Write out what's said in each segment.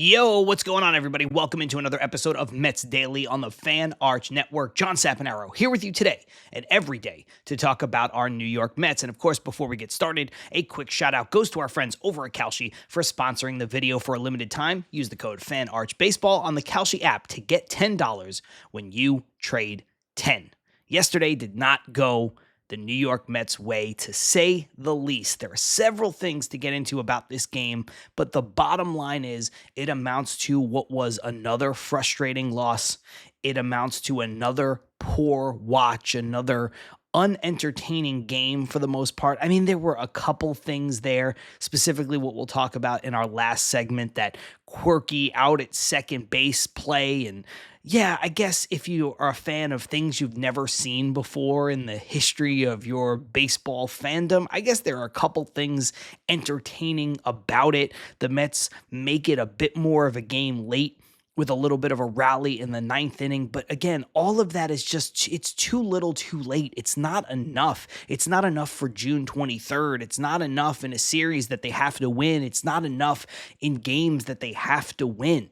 Yo, what's going on, everybody? Welcome into another episode of Mets Daily on the Fan Arch Network. John Saponaro here with you today and every day to talk about our New York Mets. And of course, before we get started, a quick shout out goes to our friends over at Kalshi for sponsoring the video for a limited time. Use the code FANARCHBASEBALL on the Kalshi app to get $10 when you trade 10. Yesterday did not go the New York Mets way, to say the least. There are several things to get into about this game, but the bottom line is it amounts to what was another frustrating loss. It amounts to another poor watch, another unentertaining game for the most part. I mean, there were a couple things there, specifically what we'll talk about in our last segment, that quirky out at second base play. And yeah, I guess if you are a fan of things you've never seen before in the history of your baseball fandom, I guess there are a couple things entertaining about it. The Mets make it a bit more of a game late with a little bit of a rally in the ninth inning. But again, all of that is just, it's too little too late. It's not enough. It's not enough for June 23rd. It's not enough in a series that they have to win. It's not enough in games that they have to win.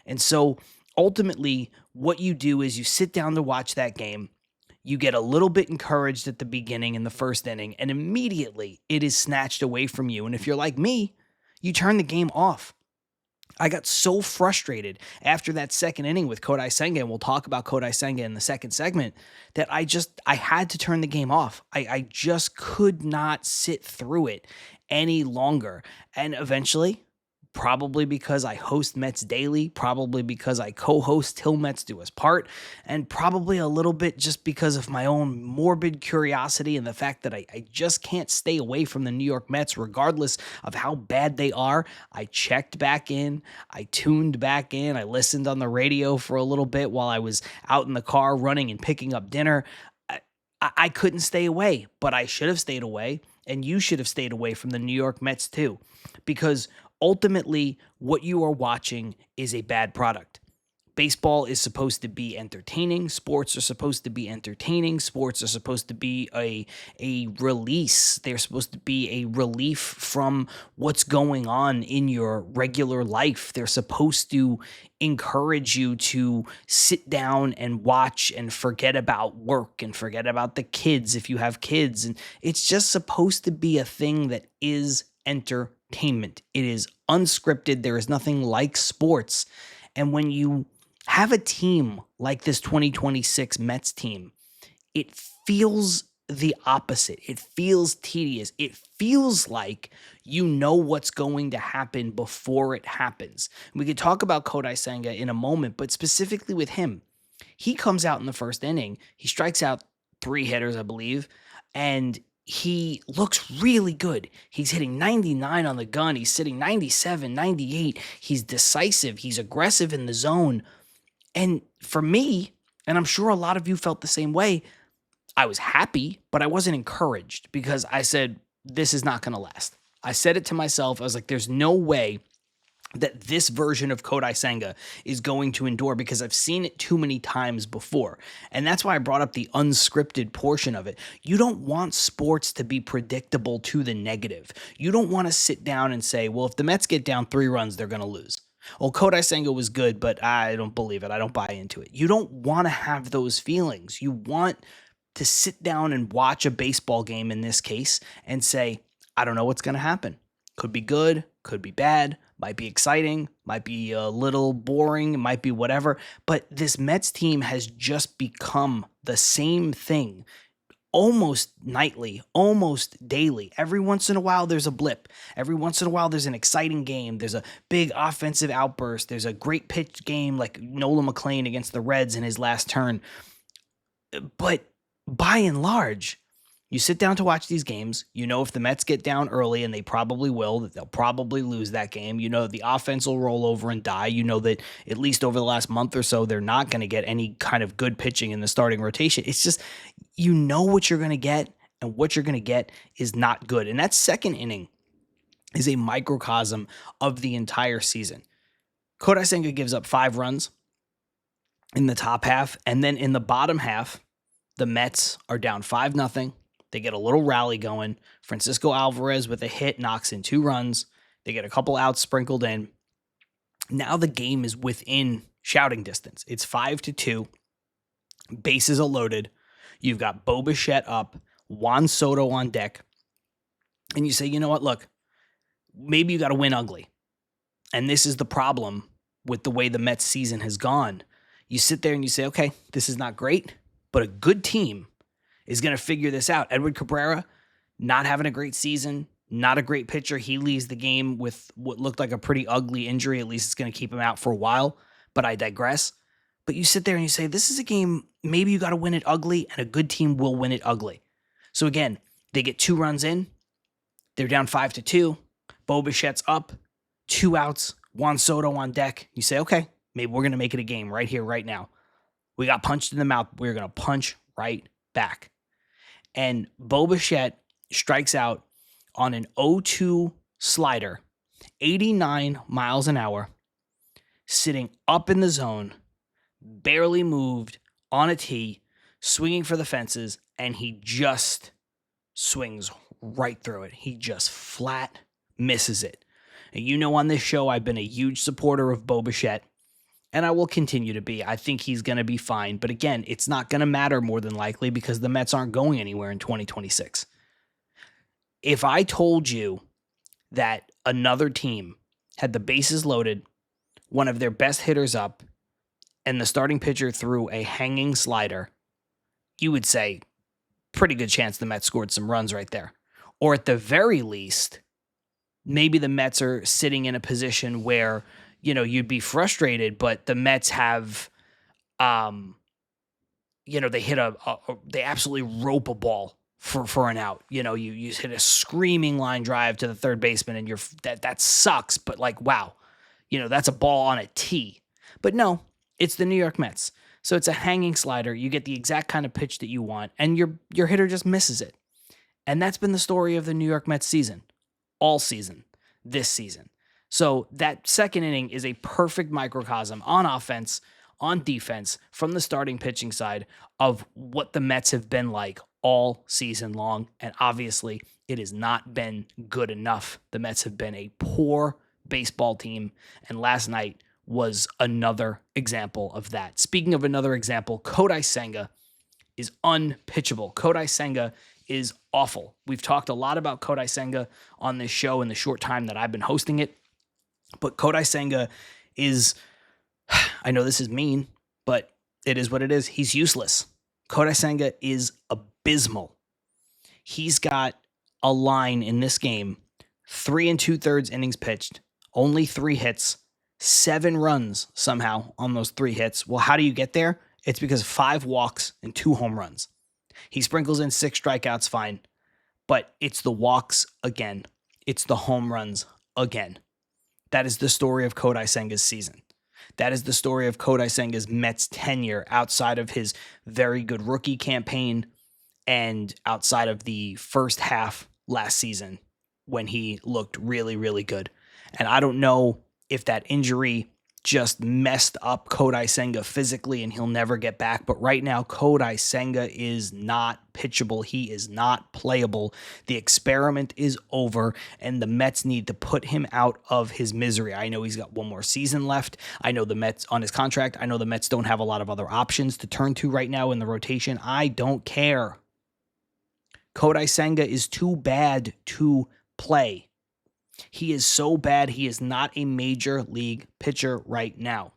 And so ultimately, what you do is you sit down to watch that game. You get a little bit encouraged at the beginning in the first inning, and immediately it is snatched away from you. And if you're like me, you turn the game off. I got so frustrated after that second inning with Kodai Senga, and we'll talk about Kodai Senga in the second segment, that I had to turn the game off. I just could not sit through it any longer. And eventually, probably because I host Mets Daily, probably because I co-host Till Mets Do Us Part, and probably a little bit just because of my own morbid curiosity and the fact that I just can't stay away from the New York Mets regardless of how bad they are. I checked back in, I tuned back in, I listened on the radio for a little bit while I was out in the car running and picking up dinner. I couldn't stay away, but I should have stayed away, and you should have stayed away from the New York Mets too, because ultimately, what you are watching is a bad product. Baseball is supposed to be entertaining. Sports are supposed to be entertaining. Sports are supposed to be a release. They're supposed to be a relief from what's going on in your regular life. They're supposed to encourage you to sit down and watch and forget about work and forget about the kids if you have kids. And it's just supposed to be a thing that is entertainment. It is unscripted. There is nothing like sports. And when you have a team like this 2026 Mets team, it feels the opposite. It feels tedious. It feels like you know what's going to happen before it happens. We could talk about Kodai Senga in a moment, but specifically with him, he comes out in the first inning. He strikes out 3 hitters, I believe, and he looks really good. He's hitting 99 on the gun. He's sitting 97, 98. He's decisive. He's aggressive in the zone. And for me, and I'm sure a lot of you felt the same way, I was happy, but I wasn't encouraged because I said, this is not going to last. I said it to myself. I was like, there's no way that this version of Kodai Senga is going to endure because I've seen it too many times before. And that's why I brought up the unscripted portion of it. You don't want sports to be predictable to the negative. You don't want to sit down and say, well, if the Mets get down 3 runs, they're going to lose. Well, Kodai Senga was good, but I don't believe it. I don't buy into it. You don't want to have those feelings. You want to sit down and watch a baseball game in this case and say, I don't know what's going to happen. Could be good, could be bad, might be exciting, might be a little boring, it might be whatever. But this Mets team has just become the same thing almost nightly, almost daily. Every once in a while, there's a blip. Every once in a while, there's an exciting game. There's a big offensive outburst. There's a great pitch game like Nolan McLean against the Reds in his last turn. But by and large, you sit down to watch these games, you know if the Mets get down early, and they probably will, that they'll probably lose that game. You know the offense will roll over and die. You know that at least over the last month or so, they're not going to get any kind of good pitching in the starting rotation. It's just, you know what you're going to get, and what you're going to get is not good. And that second inning is a microcosm of the entire season. Kodai Senga gives up 5 runs in the top half, and then in the bottom half, the Mets are down 5-0. They get a little rally going. Francisco Alvarez with a hit knocks in 2 runs. They get a couple outs sprinkled in. Now the game is within shouting distance. It's 5-2. Bases are loaded. You've got Bo Bichette up, Juan Soto on deck. And you say, you know what, look, maybe you got to win ugly. And this is the problem with the way the Mets season has gone. You sit there and you say, okay, this is not great, but a good team is going to figure this out. Edward Cabrera, not having a great season, not a great pitcher. He leaves the game with what looked like a pretty ugly injury. At least it's going to keep him out for a while, but I digress. But you sit there and you say, this is a game, maybe you got to win it ugly, and a good team will win it ugly. So again, they get 2 runs in. They're down 5-2. Bo Bichette's up, 2 outs, Juan Soto on deck. You say, okay, maybe we're going to make it a game right here, right now. We got punched in the mouth. We're going to punch right back. And Bo Bichette strikes out on an 0-2 slider, 89 miles an hour, sitting up in the zone, barely moved, on a tee, swinging for the fences, and he just swings right through it. He just flat misses it. And you know, on this show, I've been a huge supporter of Bo Bichette, and I will continue to be. I think he's going to be fine. But again, it's not going to matter more than likely because the Mets aren't going anywhere in 2026. If I told you that another team had the bases loaded, one of their best hitters up, and the starting pitcher threw a hanging slider, you would say, pretty good chance the Mets scored some runs right there. Or at the very least, maybe the Mets are sitting in a position where, you know, you'd be frustrated, but the Mets have, you know, they hit they absolutely rope a ball for an out. You know, you hit a screaming line drive to the third baseman, and that sucks, but like, wow, you know, that's a ball on a tee. But no, it's the New York Mets. So it's a hanging slider. You get the exact kind of pitch that you want, and your hitter just misses it. And that's been the story of the New York Mets season, all season, this season. So that second inning is a perfect microcosm on offense, on defense, from the starting pitching side of what the Mets have been like all season long. And obviously, it has not been good enough. The Mets have been a poor baseball team, and last night was another example of that. Speaking of another example, Kodai Senga is unpitchable. Kodai Senga is awful. We've talked a lot about Kodai Senga on this show in the short time that I've been hosting it, but Kodai Senga is, I know this is mean, but it is what it is. He's useless. Kodai Senga is abysmal. He's got a line in this game, 3 2/3 innings pitched, only 3 hits, 7 runs somehow on those 3 hits. Well, how do you get there? It's because 5 walks and 2 home runs. He sprinkles in 6 strikeouts, fine. But it's the walks again. It's the home runs again. That is the story of Kodai Senga's season. That is the story of Kodai Senga's Mets tenure outside of his very good rookie campaign and outside of the first half last season when he looked really, really good. And I don't know if that injury just messed up Kodai Senga physically and he'll never get back. But right now, Kodai Senga is not pitchable. He is not playable. The experiment is over, and the Mets need to put him out of his misery. I know he's got 1 more season left. I know the Mets on his contract. I know the Mets don't have a lot of other options to turn to right now in the rotation. I don't care. Kodai Senga is too bad to play. He is so bad, he is not a major league pitcher right now.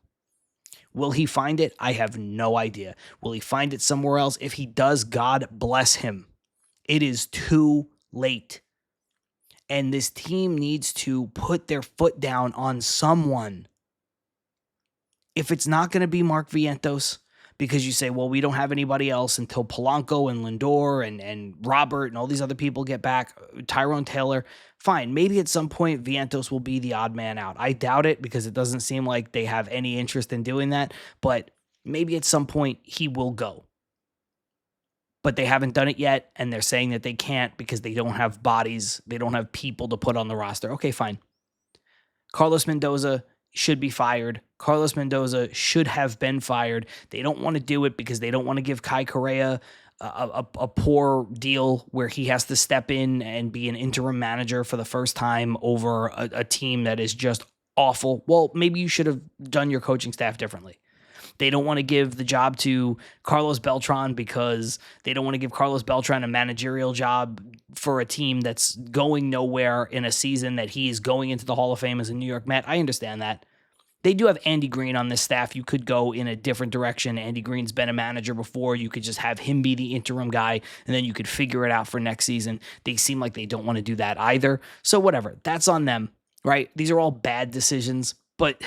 Will he find it? I have no idea. Will he find it somewhere else? If he does, God bless him. It is too late. And this team needs to put their foot down on someone. If it's not going to be Mark Vientos, because you say, well, we don't have anybody else until Polanco and Lindor and Robert and all these other people get back, Tyrone Taylor, fine. Maybe at some point Vientos will be the odd man out. I doubt it because it doesn't seem like they have any interest in doing that, but maybe at some point he will go. But they haven't done it yet, and they're saying that they can't because they don't have bodies, they don't have people to put on the roster. Okay, fine. Carlos Mendoza should be fired. Carlos Mendoza should have been fired. They don't want to do it because they don't want to give Kai Correa a poor deal where he has to step in and be an interim manager for the first time over a team that is just awful. Well, maybe you should have done your coaching staff differently. They don't want to give the job to Carlos Beltran because they don't want to give Carlos Beltran a managerial job for a team that's going nowhere in a season that he is going into the Hall of Fame as a New York Met. I understand that. They do have Andy Green on this staff. You could go in a different direction. Andy Green's been a manager before. You could just have him be the interim guy, and then you could figure it out for next season. They seem like they don't want to do that either. So whatever. That's on them, right? These are all bad decisions, but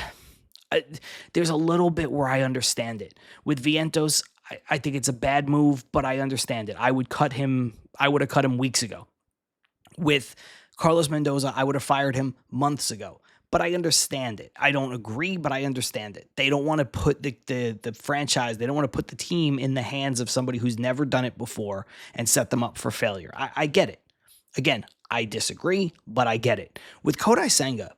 there's a little bit where I understand it. With Vientos, I think it's a bad move, but I understand it. I would have cut him weeks ago. With Carlos Mendoza, I would have fired him months ago. But I understand it. I don't agree, but I understand it. They don't want to put the franchise, they don't want to put the team in the hands of somebody who's never done it before and set them up for failure. I get it. Again, I disagree, but I get it. With Kodai Senga,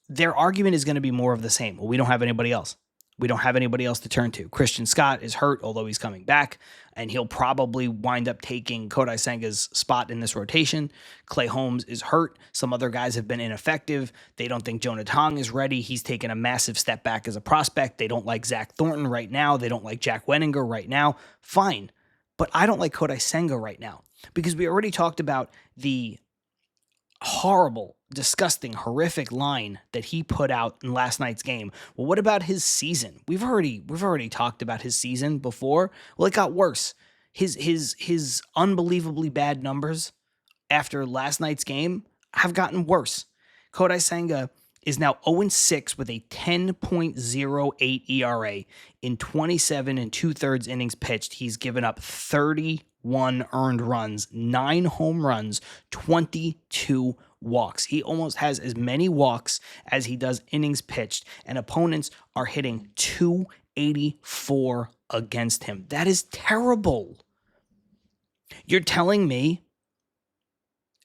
their argument is going to be more of the same. Well, we don't have anybody else. We don't have anybody else to turn to. Christian Scott is hurt, although he's coming back, and he'll probably wind up taking Kodai Senga's spot in this rotation. Clay Holmes is hurt. Some other guys have been ineffective. They don't think Jonah Tong is ready. He's taken a massive step back as a prospect. They don't like Zach Thornton right now. They don't like Jack Wenninger right now. Fine. But I don't like Kodai Senga right now because we already talked about the horrible, disgusting, horrific line that he put out in last night's game. Well, what about his season? We've already talked about his season before. Well, it got worse. His unbelievably bad numbers after last night's game have gotten worse. Kodai Senga is now 0-6 with a 10.08 ERA in 27 and 2/3 innings pitched. He's given up 31 earned runs, 9 home runs, 22 walks. He almost has as many walks as he does innings pitched, and opponents are hitting 284 against him. That is terrible. You're telling me,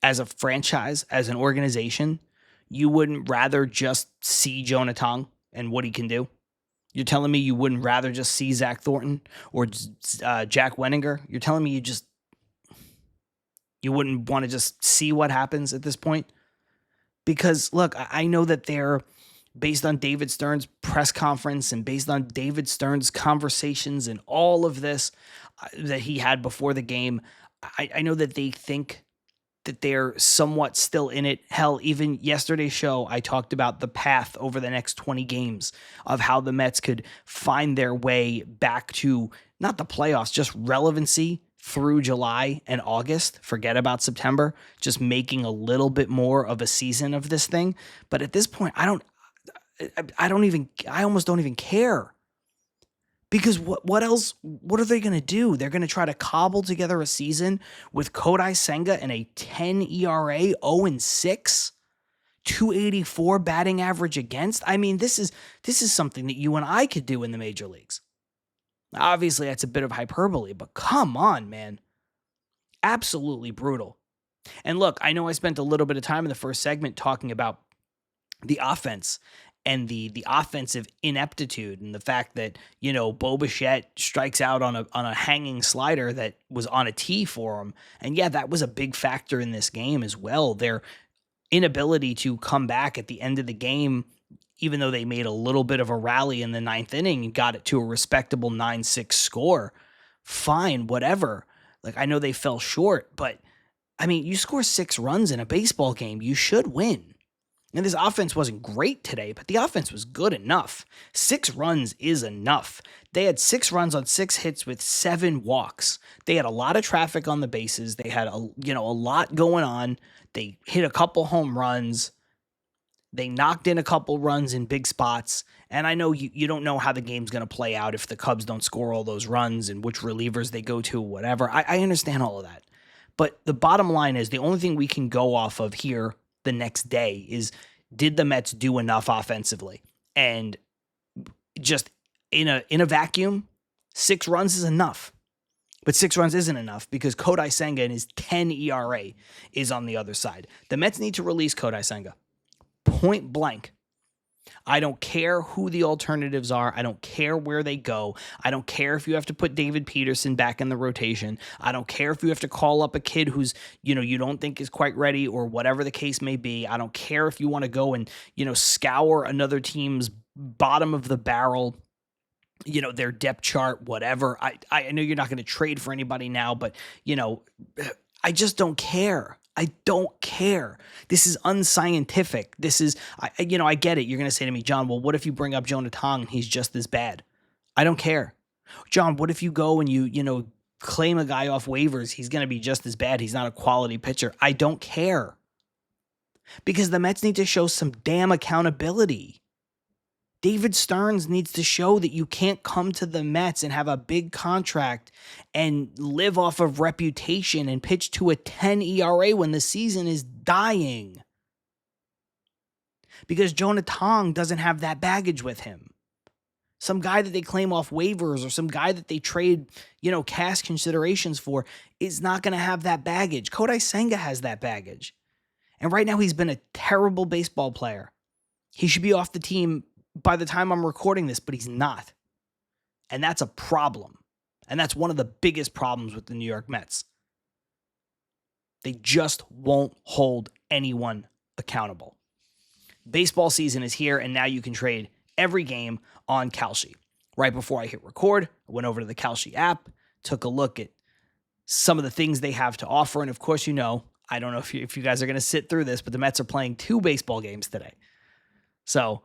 as a franchise, as an organization, you wouldn't rather just see Jonah Tong and what he can do? You're telling me you wouldn't rather just see Zach Thornton or Jack Wenninger? You're telling me you wouldn't want to just see what happens at this point? Because, look, I know that they're based on David Stern's press conference and based on David Stern's conversations and all of this that he had before the game, I know that they think that they're somewhat still in it. Hell, even yesterday's show, I talked about the path over the next 20 games of how the Mets could find their way back to not the playoffs, just relevancy through July and August. Forget about September, just making a little bit more of a season of this thing. But at this point, I almost don't even care. Because what else? What are they going to do? They're going to try to cobble together a season with Kodai Senga and a 10 ERA, 0-6, 284 batting average against. I mean, this is something that you and I could do in the major leagues. Obviously, that's a bit of hyperbole, but come on, man. Absolutely brutal. And look, I know I spent a little bit of time in the first segment talking about the offense and the offensive ineptitude and the fact that, Bo Bichette strikes out on a hanging slider that was on a tee for him. And yeah, that was a big factor in this game as well. Their inability to come back at the end of the game, even though they made a little bit of a rally in the ninth inning and got it to a respectable 9-6 score. Fine, whatever. Like, I know they fell short, but I mean, you score 6 runs in a baseball game, you should win. And this offense wasn't great today, but the offense was good enough. 6 runs is enough. They had 6 runs on 6 hits with 7 walks. They had a lot of traffic on the bases. They had a lot going on. They hit a couple home runs. They knocked in a couple runs in big spots. And I know you don't know how the game's going to play out if the Cubs don't score all those runs and which relievers they go to, whatever. I understand all of that. But the bottom line is the only thing we can go off of here the next day is, did the Mets do enough offensively? And just in a vacuum, 6 runs is enough. But 6 runs isn't enough because Kodai Senga and his 10 ERA is on the other side. The Mets need to release Kodai Senga. Point blank. I don't care who the alternatives are. I don't care where they go. I don't care if you have to put David Peterson back in the rotation. I don't care if you have to call up a kid who's, you don't think is quite ready or whatever the case may be. I don't care if you want to go and, scour another team's bottom of the barrel, their depth chart, whatever. I know you're not going to trade for anybody now, but, I just don't care. I don't care. This is unscientific. This is, I get it. You're going to say to me, John, well, what if you bring up Jonah Tong and he's just as bad? I don't care. John, what if you go and you claim a guy off waivers? He's going to be just as bad. He's not a quality pitcher. I don't care. Because the Mets need to show some damn accountability. David Stearns needs to show that you can't come to the Mets and have a big contract and live off of reputation and pitch to a 10 ERA when the season is dying. Because Jonah Tong doesn't have that baggage with him. Some guy that they claim off waivers or some guy that they trade, cash considerations for is not going to have that baggage. Kodai Senga has that baggage. And right now he's been a terrible baseball player. He should be off the team by the time I'm recording this, but he's not. And that's a problem. And that's one of the biggest problems with the New York Mets. They just won't hold anyone accountable. Baseball season is here, and now you can trade every game on Kalshi. Right before I hit record, I went over to the Kalshi app, took a look at some of the things they have to offer. And of course, I don't know if you guys are going to sit through this, but the Mets are playing 2 baseball games today. So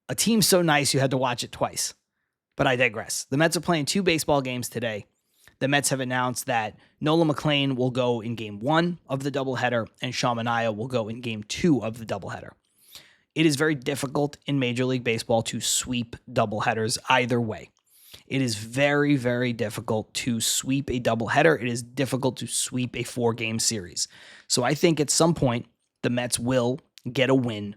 a team so nice you had to watch it twice. But I digress. The Mets are playing 2 baseball games today. The Mets have announced that Nola McLean will go in Game 1 of the doubleheader and Sean Manaea will go in Game 2 of the doubleheader. It is very difficult in Major League Baseball to sweep doubleheaders either way. It is very, very difficult to sweep a doubleheader. It is difficult to sweep a 4-game series. So I think at some point the Mets will get a win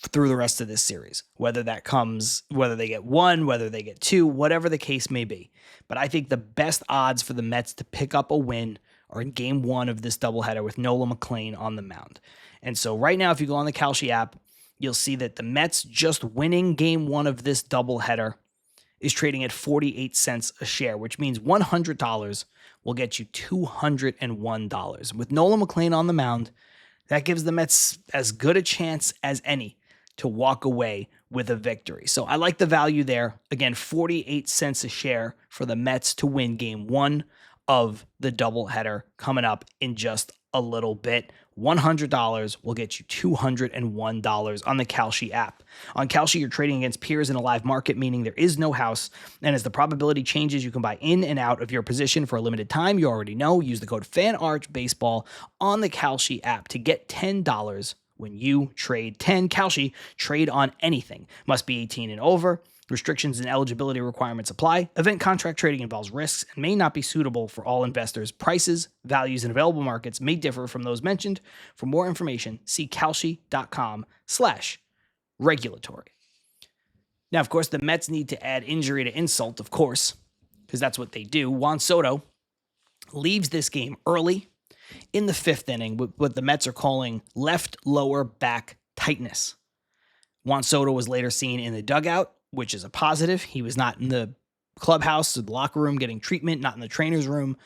through the rest of this series, whether they get 1, whether they get 2, whatever the case may be. But I think the best odds for the Mets to pick up a win are in Game 1 of this doubleheader with Nola McLean on the mound. And so right now, if you go on the Kalshi app, you'll see that the Mets just winning Game 1 of this doubleheader is trading at 48 cents a share, which means $100 will get you $201. With Nola McLean on the mound, that gives the Mets as good a chance as any to walk away with a victory. So I like the value there. Again, 48 cents a share for the Mets to win Game 1 of the doubleheader coming up in just a little bit. $100 will get you $201 on the Kalshi app. On Kalshi, you're trading against peers in a live market, meaning there is no house. And as the probability changes, you can buy in and out of your position for a limited time. You already know. Use the code FANARCHBASEBALL on the Kalshi app to get $10 when you trade 10. Kalshi, trade on anything. Must be 18 and over. Restrictions and eligibility requirements apply. Event contract trading involves risks and may not be suitable for all investors. Prices, values, and available markets may differ from those mentioned. For more information, see kalshi.com/regulatory. Now, of course, the Mets need to add injury to insult, of course, because that's what they do. Juan Soto leaves this game early in the 5th inning with what the Mets are calling left lower back tightness. Juan Soto was later seen in the dugout, which is a positive. He was not in the clubhouse or the locker room getting treatment, not in the trainer's room,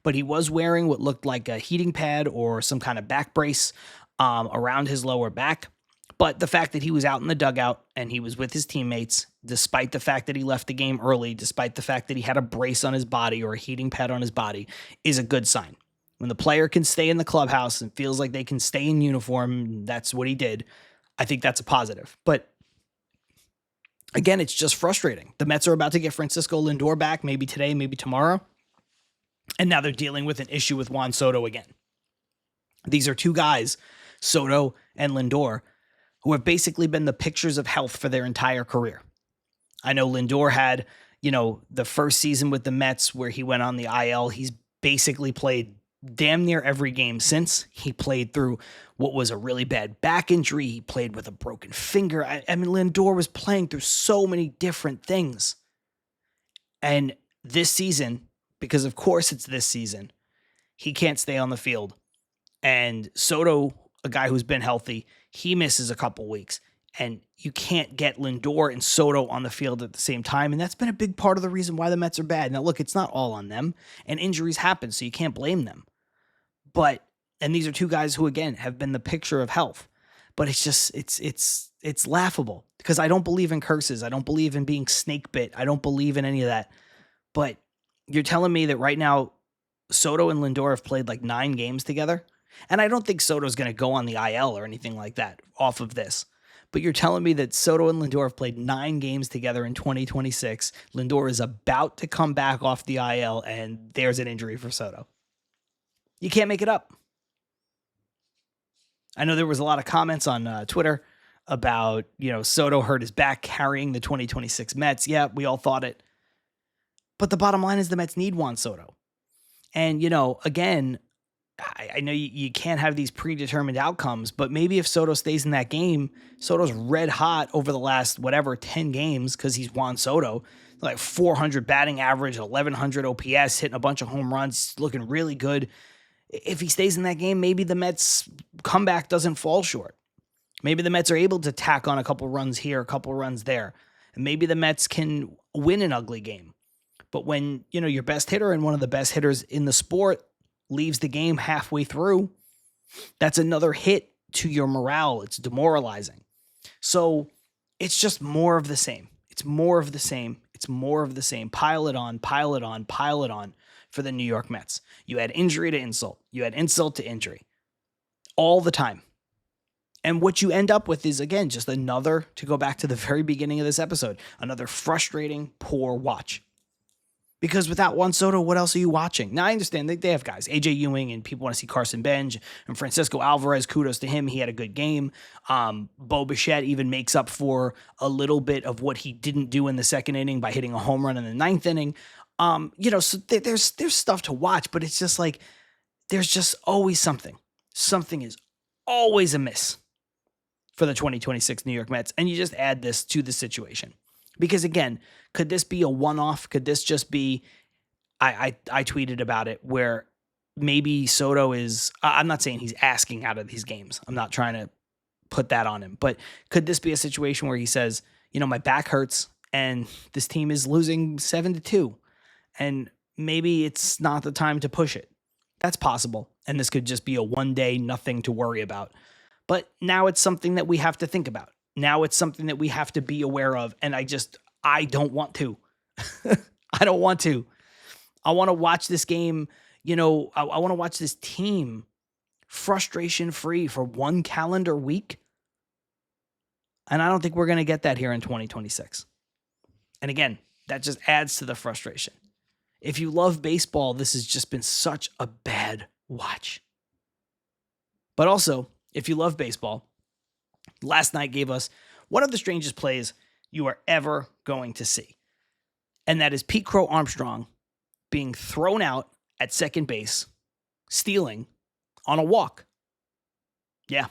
but he was wearing what looked like a heating pad or some kind of back brace around his lower back. But the fact that he was out in the dugout and he was with his teammates, despite the fact that he left the game early, despite the fact that he had a brace on his body or a heating pad on his body, is a good sign. When the player can stay in the clubhouse and feels like they can stay in uniform, that's what he did. I think that's a positive. But again, it's just frustrating. The Mets are about to get Francisco Lindor back, maybe today, maybe tomorrow. And now they're dealing with an issue with Juan Soto again. These are 2 guys, Soto and Lindor, who have basically been the pictures of health for their entire career. I know Lindor had, the first season with the Mets where he went on the IL. He's basically played damn near every game since. He played through what was a really bad back injury. He played with a broken finger. I mean, Lindor was playing through so many different things. And this season, because of course it's this season, he can't stay on the field. And Soto, a guy who's been healthy, he misses a couple weeks. And you can't get Lindor and Soto on the field at the same time. And that's been a big part of the reason why the Mets are bad. Now, look, it's not all on them, and injuries happen, so you can't blame them. And these are two guys who, again, have been the picture of health. But it's just, it's laughable because I don't believe in curses. I don't believe in being snake bit. I don't believe in any of that. But you're telling me that right now, Soto and Lindor have played like 9 games together? And I don't think Soto's going to go on the IL or anything like that off of this. But you're telling me that Soto and Lindor have played 9 games together in 2026. Lindor is about to come back off the IL, and there's an injury for Soto. You can't make it up. I know there was a lot of comments on Twitter about, Soto hurt his back carrying the 2026 Mets. Yeah, we all thought it. But the bottom line is the Mets need Juan Soto. And, again, I know you can't have these predetermined outcomes, but maybe if Soto stays in that game, Soto's red hot over the last, 10 games, because he's Juan Soto, like 400 batting average, 1,100 OPS, hitting a bunch of home runs, looking really good. If he stays in that game, maybe the Mets' comeback doesn't fall short. Maybe the Mets are able to tack on a couple runs here, a couple runs there. And maybe the Mets can win an ugly game. But when, your best hitter and one of the best hitters in the sport leaves the game halfway through, that's another hit to your morale. It's demoralizing. So it's just more of the same. It's more of the same. It's more of the same. Pile it on, pile it on, pile it on for the New York Mets. You add injury to insult. You add insult to injury all the time. And what you end up with is, again, just another, to go back to the very beginning of this episode, another frustrating, poor watch. Because without Juan Soto, what else are you watching? Now, I understand they have guys, AJ Ewing, and people want to see Carson Bench, and Francisco Alvarez, kudos to him. He had a good game. Bo Bichette even makes up for a little bit of what he didn't do in the second inning by hitting a home run in the 9th inning. So there's stuff to watch, but it's just like, there's just always something. Something is always amiss for the 2026 New York Mets, and you just add this to the situation. Because again, could this be a one-off? Could this just be, I tweeted about it, where maybe Soto is, I'm not saying he's asking out of these games. I'm not trying to put that on him. But could this be a situation where he says, my back hurts and this team is losing 7-2, and maybe it's not the time to push it? That's possible. And this could just be a one-day nothing to worry about. But now it's something that we have to think about. Now it's something that we have to be aware of. And I don't want to. I don't want to. I want to watch this game. I want to watch this team frustration free for one calendar week. And I don't think we're going to get that here in 2026. And again, that just adds to the frustration. If you love baseball, this has just been such a bad watch. But also, if you love baseball, last night gave us one of the strangest plays you are ever going to see. And that is Pete Crow Armstrong being thrown out at second base, stealing on a walk. Yeah,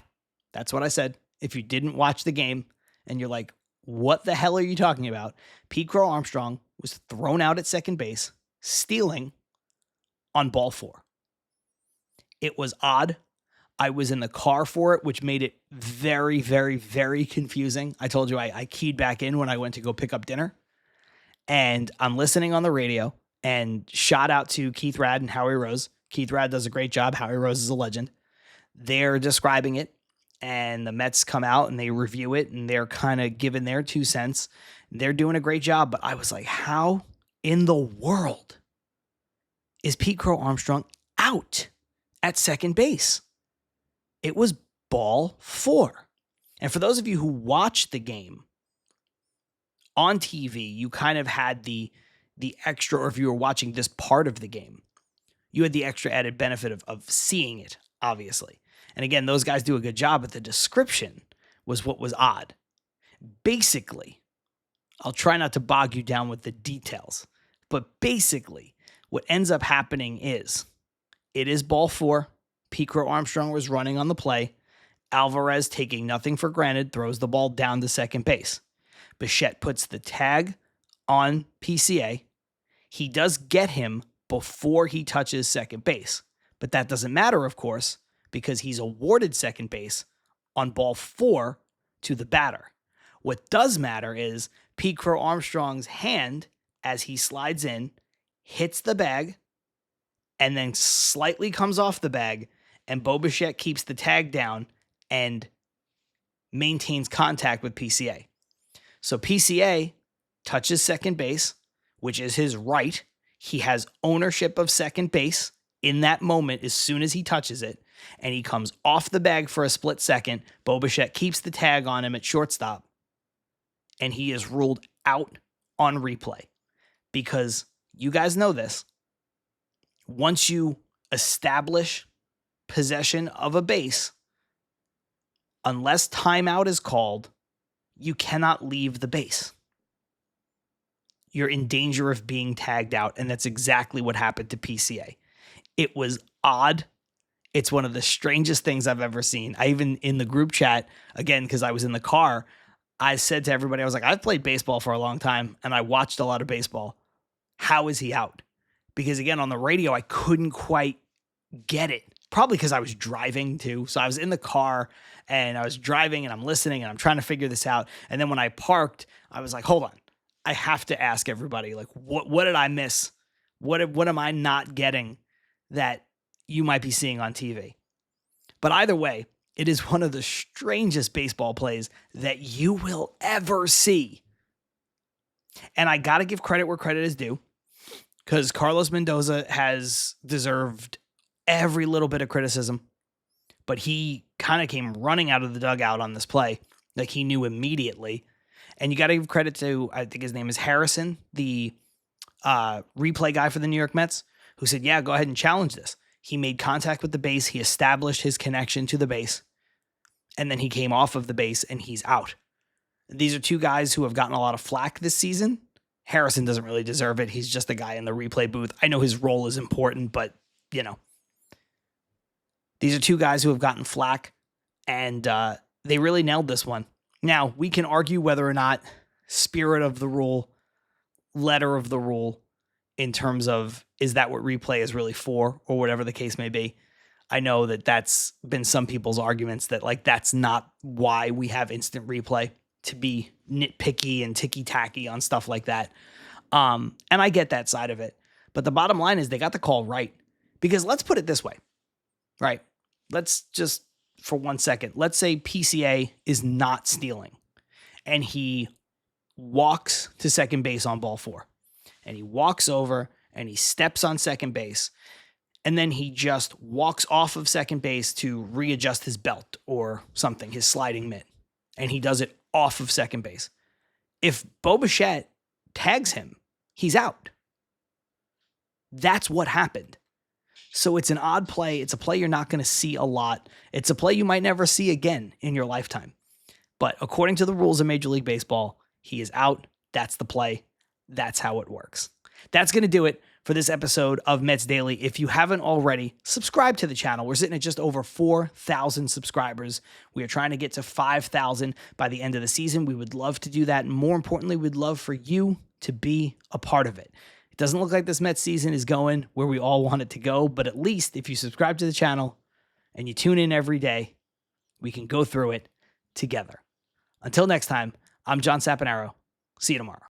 that's what I said. If you didn't watch the game and you're like, what the hell are you talking about? Pete Crow Armstrong was thrown out at second base, stealing on ball 4. It was odd. I was in the car for it, which made it very, very, very confusing. I told you I keyed back in when I went to go pick up dinner. And I'm listening on the radio, and shout out to Keith Rad and Howie Rose. Keith Rad does a great job. Howie Rose is a legend. They're describing it, and the Mets come out and they review it, and they're kind of giving their 2 cents. They're doing a great job, but I was like, how in the world is Pete Crow Armstrong out at second base? It was ball 4. And for those of you who watched the game on TV, you kind of had the extra, or if you were watching this part of the game, you had the extra added benefit of seeing it, obviously. And again, those guys do a good job, but the description was what was odd. Basically, I'll try not to bog you down with the details, but basically what ends up happening is it is ball 4. Pete Crow Armstrong was running on the play. Alvarez, taking nothing for granted, throws the ball down to second base. Bichette puts the tag on PCA. He does get him before he touches second base. But that doesn't matter, of course, because he's awarded second base on ball 4 to the batter. What does matter is Pete Crow Armstrong's hand, as he slides in, hits the bag, and then slightly comes off the bag, and Bo Bichette keeps the tag down and maintains contact with PCA. So PCA touches second base, which is his right. He has ownership of second base in that moment as soon as he touches it, and he comes off the bag for a split second. Bo Bichette keeps the tag on him at shortstop, and he is ruled out on replay because you guys know this. Once you establish possession of a base, unless timeout is called, you cannot leave the base. You're in danger of being tagged out, and that's exactly what happened to PCA. It was odd. It's one of the strangest things I've ever seen. I even, in the group chat, again, because I was in the car, I said to everybody, I was like, I've played baseball for a long time, and I watched a lot of baseball. How is he out? Because again, on the radio, I couldn't quite get it. Probably because I was driving too. So I was in the car and I was driving and I'm listening and I'm trying to figure this out. And then when I parked, I was like, hold on. I have to ask everybody, like, what did I miss? What am I not getting that you might be seeing on TV? But either way, it is one of the strangest baseball plays that you will ever see. And I got to give credit where credit is due, because Carlos Mendoza has deserved every little bit of criticism, but he kind of came running out of the dugout on this play. Like, he knew immediately. And you got to give credit to, I think his name is Harrison, the replay guy for the New York Mets, who said, yeah, go ahead and challenge this. He made contact with the base. He established his connection to the base. And then he came off of the base and he's out. These are two guys who have gotten a lot of flack this season. Harrison doesn't really deserve it. He's just a guy in the replay booth. I know his role is important, but, you know, these are two guys who have gotten flack, and they really nailed this one. Now, we can argue whether or not spirit of the rule, letter of the rule, in terms of, is that what replay is really for, or whatever the case may be. I know that that's been some people's arguments that, like, that's not why we have instant replay, to be nitpicky and ticky-tacky on stuff like that. And I get that side of it. But the bottom line is they got the call right. Because let's put it this way, right? Let's just, for 1 second, let's say PCA is not stealing and he walks to second base on ball 4, and he walks over and he steps on second base, and then he just walks off of second base to readjust his belt or something, his sliding mitt, and he does it off of second base. If Bo Bichette tags him, he's out. That's what happened. So it's an odd play. It's a play you're not going to see a lot. It's a play you might never see again in your lifetime. But according to the rules of Major League Baseball, he is out. That's the play. That's how it works. That's going to do it for this episode of Mets Daily. If you haven't already, subscribe to the channel. We're sitting at just over 4,000 subscribers. We are trying to get to 5,000 by the end of the season. We would love to do that. And more importantly, we'd love for you to be a part of it. It doesn't look like this Mets season is going where we all want it to go, but at least if you subscribe to the channel and you tune in every day, we can go through it together. Until next time, I'm John Saponaro. See you tomorrow.